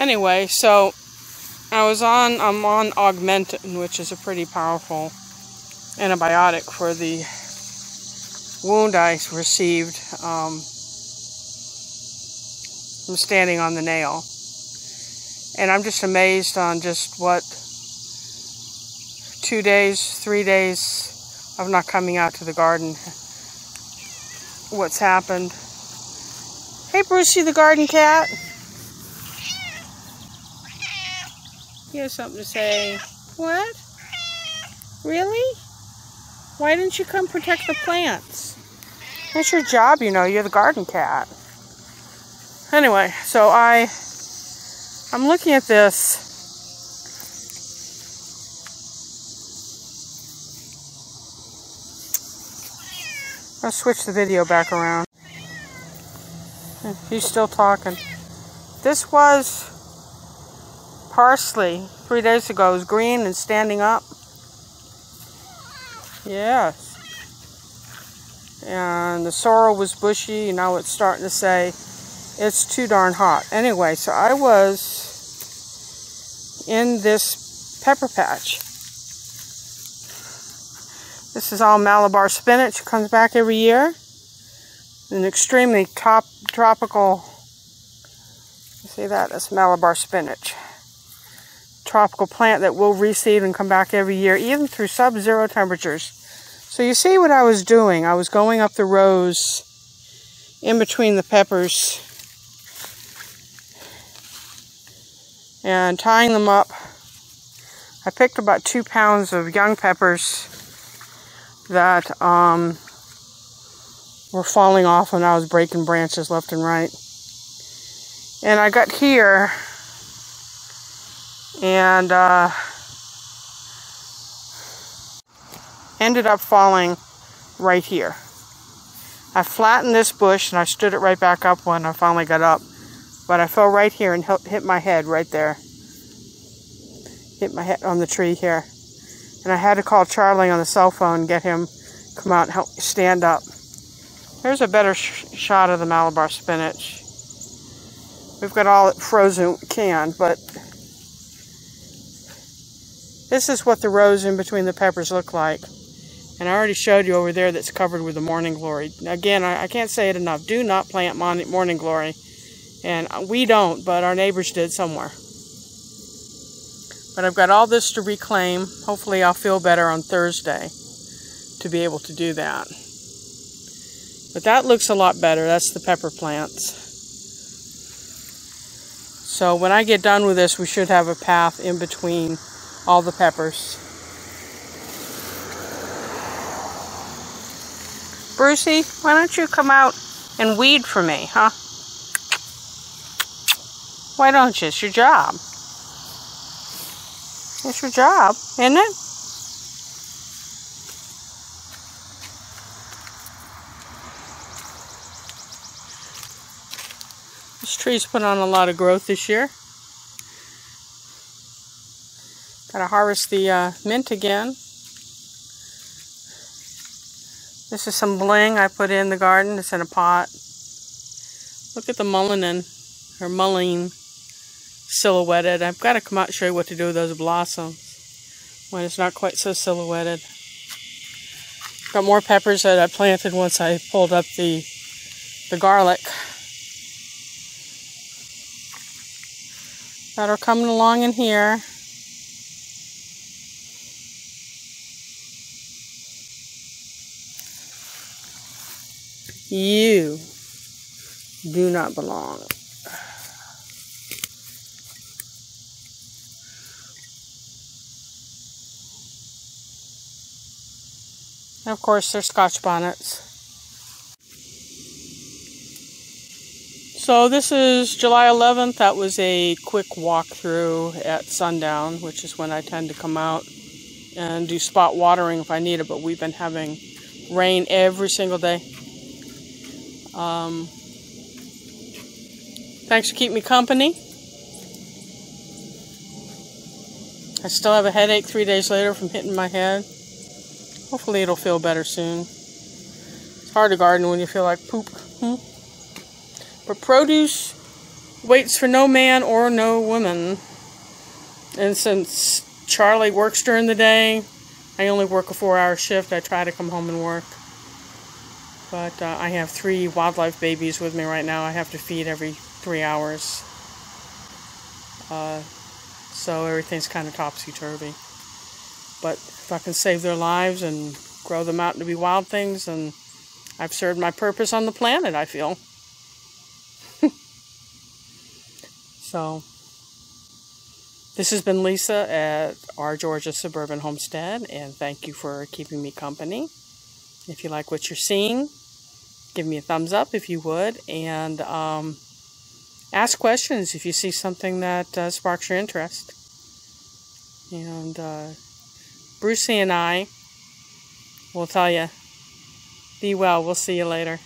Anyway, so I'm on Augmentin, which is a pretty powerful antibiotic for the wound I received from standing on the nail. And I'm just amazed on just what 2 days, 3 days of not coming out to the garden, what's happened. Hey Brucey, the garden cat. He has something to say. What? Really? Why didn't you come protect the plants? That's your job, you know. You're the garden cat. Anyway, so I'm looking at this. I'll switch the video back around. He's still talking. This was parsley 3 days ago. It was green and standing up. Yes. And the sorrel was bushy. Now it's starting to say it's too darn hot. Anyway, so I was in this pepper patch. This is all Malabar spinach. It comes back every year. An extremely tropical, you see that? That's Malabar spinach. Tropical plant that will reseed and come back every year, even through sub-zero temperatures. So you see what I was doing. I was going up the rows in between the peppers and tying them up. I picked about 2 pounds of young peppers that were falling off when I was breaking branches left and right. And I got here and ended up falling right here. I flattened this bush and I stood it right back up when I finally got up. But I fell right here and hit my head right there. Hit my head on the tree here. And I had to call Charlie on the cell phone and get him to come out and help me stand up. Here's a better shot of the Malabar spinach. We've got all it frozen canned, but this is what the rows in between the peppers look like. And I already showed you over there that's covered with the morning glory. Again, I can't say it enough. Do not plant morning glory. And we don't, but our neighbors did somewhere. But I've got all this to reclaim. Hopefully I'll feel better on Thursday to be able to do that. But that looks a lot better. That's the pepper plants. So when I get done with this, we should have a path in between all the peppers. Brucey, why don't you come out and weed for me, huh? Why don't you? It's your job. It's your job, isn't it? This tree's put on a lot of growth this year. Gotta harvest the mint again. This is some bling I put in the garden. It's in a pot. Look at the mullein silhouetted. I've got to come out and show you what to do with those blossoms when it's not quite so silhouetted. Got more peppers that I planted once I pulled up the garlic that are coming along in here. You do not belong. And of course, they're Scotch bonnets. So this is July 11th. That was a quick walkthrough at sundown, which is when I tend to come out and do spot watering if I need it, but we've been having rain every single day. Thanks for keeping me company. I still have a headache 3 days later from hitting my head. Hopefully it'll feel better soon. It's hard to garden when you feel like poop. But produce waits for no man or no woman. And since Charlie works during the day, I only work a 4-hour shift. I try to come home and work. But I have 3 wildlife babies with me right now. I have to feed every 3 hours. So everything's kind of topsy-turvy. But if I can save their lives and grow them out to be wild things, then I've served my purpose on the planet, I feel. So, this has been Lisa at our Georgia Suburban Homestead, and thank you for keeping me company. If you like what you're seeing, give me a thumbs up if you would, and ask questions if you see something that sparks your interest. And Brucey and I will tell you, be well. We'll see you later.